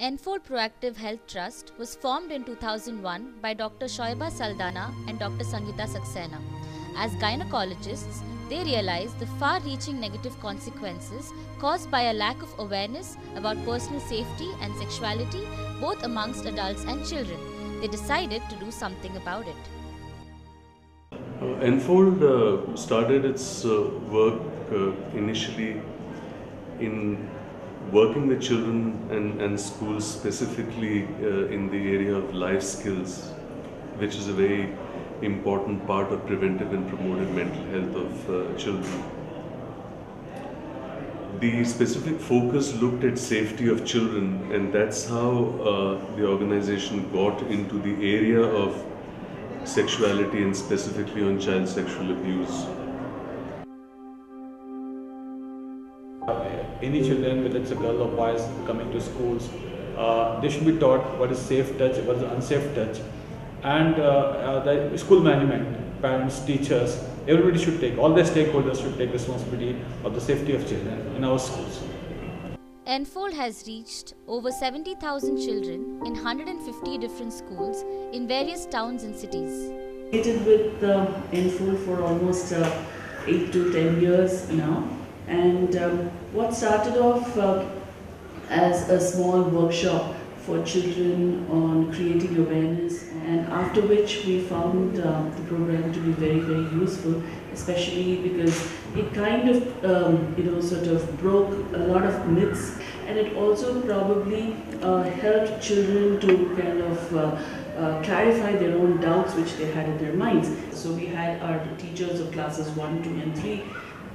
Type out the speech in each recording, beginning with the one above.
Enfold Proactive Health Trust was formed in 2001 by Dr. Shoiba Saldana and Dr. Sangeeta Saxena. As gynecologists, they realized the far-reaching negative consequences caused by a lack of awareness about personal safety and sexuality both amongst adults and children. They decided to do something about it. Enfold started its work initially in working with children and schools, specifically in the area of life skills, which is a very important part of preventive and promoted mental health of children. The specific focus looked at safety of children, and that's how the organization got into the area of sexuality and specifically on child sexual abuse. Any children, whether it's a girl or boys coming to schools, they should be taught what is safe touch, what is unsafe touch, and the school management, parents, teachers, everybody should take, all the stakeholders should take responsibility of the safety of children in our schools. Enfold has reached over 70,000 children in 150 different schools in various towns and cities. I did with Enfold for almost 8 to 10 years now. And what started off as a small workshop for children on creating awareness, and after which we found the program to be very, very useful, especially because it kind of, sort of broke a lot of myths, and it also probably helped children to kind of clarify their own doubts which they had in their minds. So we had our teachers of classes 1, 2 and 3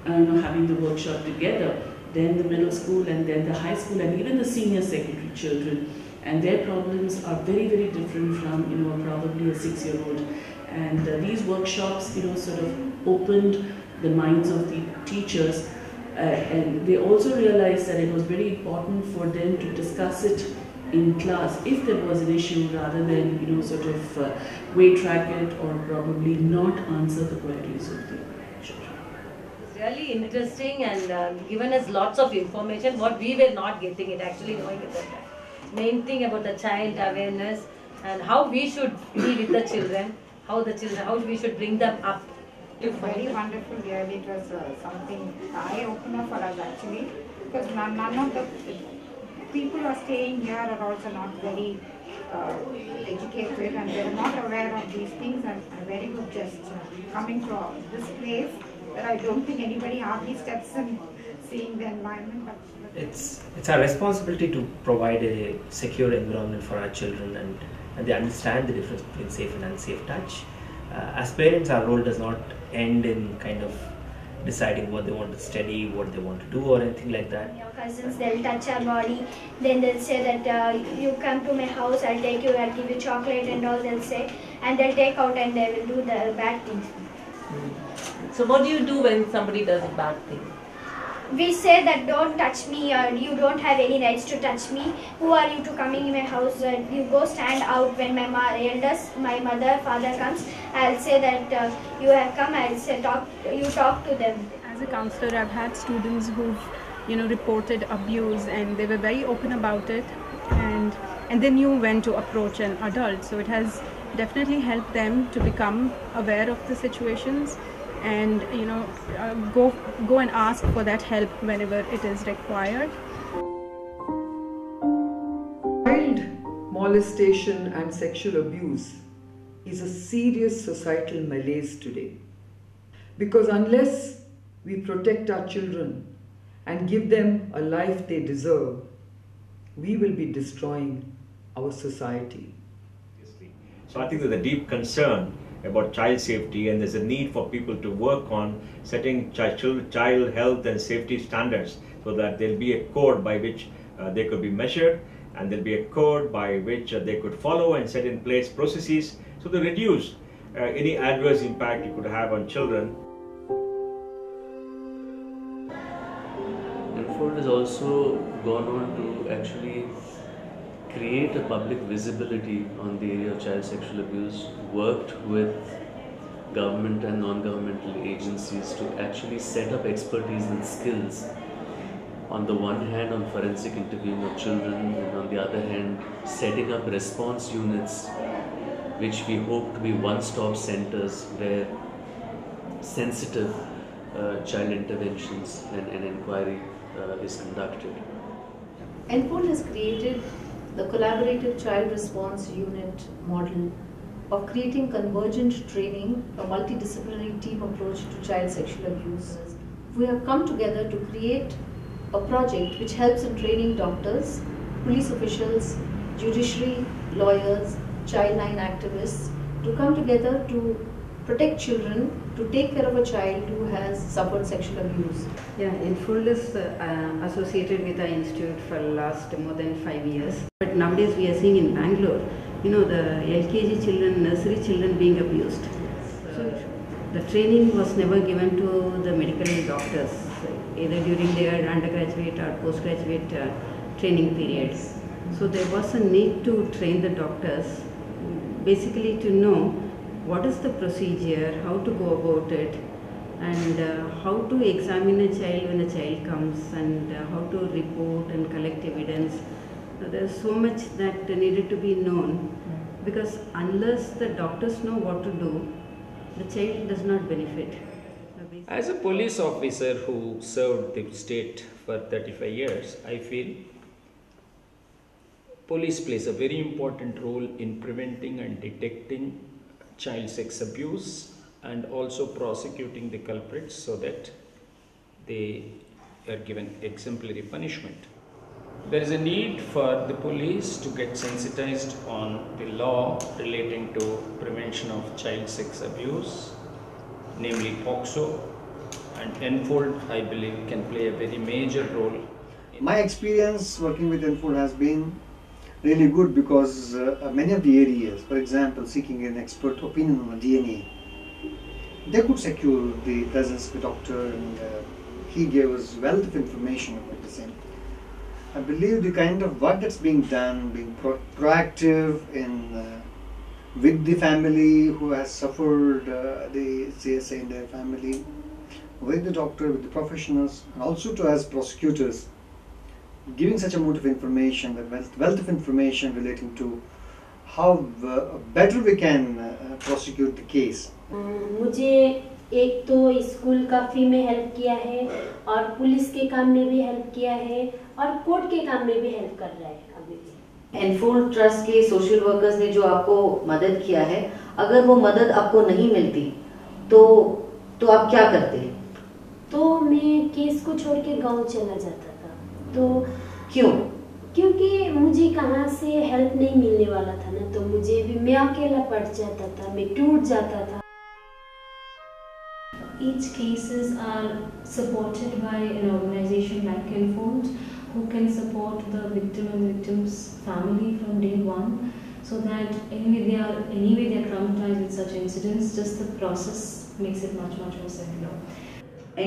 having the workshop together, then the middle school and then the high school and even the senior secondary children. And their problems are very, very different from, probably a 6-year-old. And these workshops, sort of opened the minds of the teachers. And they also realized that it was very important for them to discuss it in class if there was an issue, rather than, sort of wait track it or probably not answer the queries of the children. Really interesting and given us lots of information what we were not getting it, actually knowing about that. Main thing about the child awareness and how we should be with the children, how we should bring them up. It was very wonderful, really. It was something eye-opener for us actually, because none of the people who are staying here are also not very educated, and they are not aware of these things, and are very good just coming from this place. But I don't think anybody hardly steps in seeing the environment. But it's our responsibility to provide a secure environment for our children, and they understand the difference between safe and unsafe touch. As parents, our role does not end in kind of deciding what they want to study, what they want to do or anything like that. Your cousins, they'll touch our body, then they'll say that you come to my house, I'll take you, I'll give you chocolate and all, they'll say, and they'll take out and they will do the bad things. So what do you do when somebody does a bad thing? We say that don't touch me, or you don't have any rights to touch me. Who are you to coming in my house? You go stand out. When my elders, my mother, father comes, I'll say that you have come. I'll say you talk to them. As a counselor, I've had students who've reported abuse, and they were very open about it, and they knew when to approach an adult. So it has definitely helped them to become aware of the situations, and go and ask for that help whenever it is required. Child molestation and sexual abuse is a serious societal malaise today, because unless we protect our children and give them a life they deserve, we will be destroying our society. So I think there's a deep concern about child safety, and there's a need for people to work on setting child health and safety standards, so that there'll be a code by which they could be measured, and there'll be a code by which they could follow and set in place processes so to reduce any adverse impact it could have on children. Enfold has also gone on to actually create a public visibility on the area of child sexual abuse, worked with government and non-governmental agencies to actually set up expertise and skills on the one hand on forensic interviewing of children, and on the other hand setting up response units which we hope to be one-stop centers where sensitive child interventions and inquiry is conducted. Enfold has created the collaborative child response unit model of creating convergent training, a multidisciplinary team approach to child sexual abuse. We have come together to create a project which helps in training doctors, police officials, judiciary, lawyers, child line activists to come together to protect children, to take care of a child who has suffered sexual abuse. Yeah, Enfold is associated with the institute for last more than 5 years. But nowadays we are seeing in Bangalore, the LKG children, nursery children being abused. So the training was never given to the medical doctors, either during their undergraduate or postgraduate training periods. So there was a need to train the doctors, basically to know what is the procedure, how to go about it, and how to examine a child when a child comes, and how to report and collect evidence. There's so much that needed to be known, because unless the doctors know what to do, the child does not benefit. As a police officer who served the state for 35 years, I feel police plays a very important role in preventing and detecting child sex abuse and also prosecuting the culprits so that they are given exemplary punishment. There is a need for the police to get sensitized on the law relating to prevention of child sex abuse, namely POCSO, and Enfold, I believe, can play a very major role. My experience working with Enfold has been really good because many of the areas, for example, seeking an expert opinion on DNA, they could secure the presence of the doctor, and he gave us wealth of information about the same. I believe the kind of work that's being done, being proactive in with the family who has suffered the CSA in their family, with the doctor, with the professionals, and also to as prosecutors, giving such amount of information, the wealth of information relating to how better we can prosecute the case. मुझे एक तो school का फी में help किया है और police के काम में भी हेल्प किया है और कोर्ट के काम में भी हेल्प कर रहा है अभी भी। एनफोल्ड ट्रस्ट के सोशल वर्कर्स ने जो आपको मदद किया है, अगर वो मदद आपको नहीं मिलती तो आप क्या करते? तो मैं केस को छोड़ के गांव चला जाता था। तो क्यों? क्योंकि मुझे कहाँ से हेल्प नहीं मिलने वाला था ना, तो मुझे भी मैं अकेला पड़ जाता था, मैं टूट जाता था। Each cases are supported by an organization like Enfold, who can support the victim and victim's family from day one, so that anyway they are traumatized with such incidents. Just the process makes it much more simpler.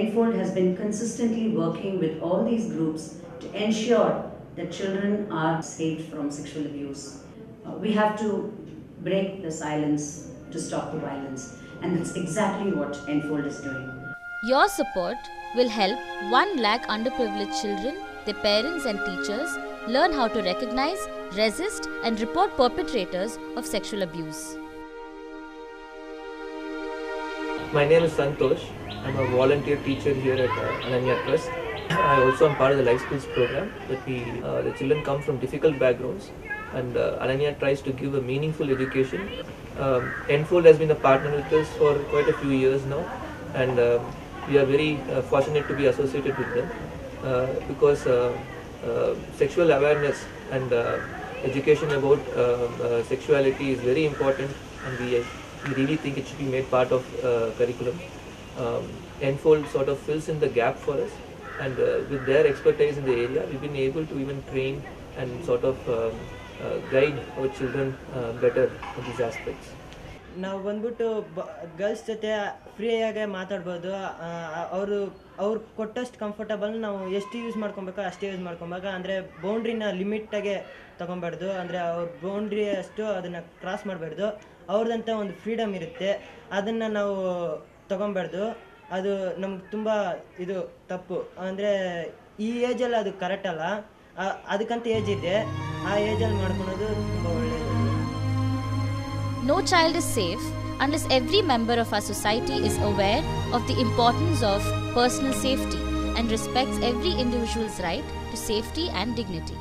Enfold has been consistently working with all these groups to ensure that children are saved from sexual abuse. We have to break the silence to stop the violence, and that's exactly what Enfold is doing. Your support will help 1 lakh underprivileged children, their parents and teachers learn how to recognize, resist and report perpetrators of sexual abuse. My name is Santosh. I'm a volunteer teacher here at Ananya Trust. I also am part of the Life Skills program. That the children come from difficult backgrounds, and Ananya tries to give a meaningful education. Enfold has been a partner with us for quite a few years now, and we are very fortunate to be associated with them because sexual awareness and education about sexuality is very important, and we really think it should be made part of curriculum. Enfold sort of fills in the gap for us, and with their expertise in the area, we've been able to even train and sort of guide our children better in these aspects. ನಾವು ಬಂದ್ಬಿಟ್ಟು girls ಜೊತೆ ಫ್ರೀಯಾಗೆ ಮಾತಾಡ್ಬೋದು. ಅವ್ರು ಕೊಟ್ಟಷ್ಟು comfortable ನಾವು ಎಷ್ಟು use ಮಾಡ್ಕೊಬೇಕೋ ಅಷ್ಟೇ use ಮಾಡ್ಕೊಬೇಕು. ಅಂದರೆ ಬೌಂಡ್ರಿನ ಲಿಮಿಟಾಗೆ ತೊಗೊಬಾರ್ದು, ಅಂದರೆ ಅವ್ರ ಬೌಂಡ್ರಿ ಅಷ್ಟು ಅದನ್ನು ಕ್ರಾಸ್ ಮಾಡಬಾರ್ದು. ಅವ್ರದ್ದಂಥ ಒಂದು ಫ್ರೀಡಮ್ ಇರುತ್ತೆ, ಅದನ್ನು ನಾವು ತೊಗೊಬಾರ್ದು. ಅದು ನಮ್ಗೆ ತುಂಬ ಇದು ತಪ್ಪು. ಅಂದರೆ ಈ ಏಜಲ್ಲಿ ಅದು ಕರೆಕ್ಟ್ ಅಲ್ಲ, ಅದಕ್ಕಂತ ಏಜ್ ಇದೆ, ಆ ಏಜಲ್ಲಿ ಮಾಡ್ಕೊಳೋದು ತುಂಬ ಒಳ್ಳೆಯದು. No child is safe unless every member of our society is aware of the importance of personal safety and respects every individual's right to safety and dignity.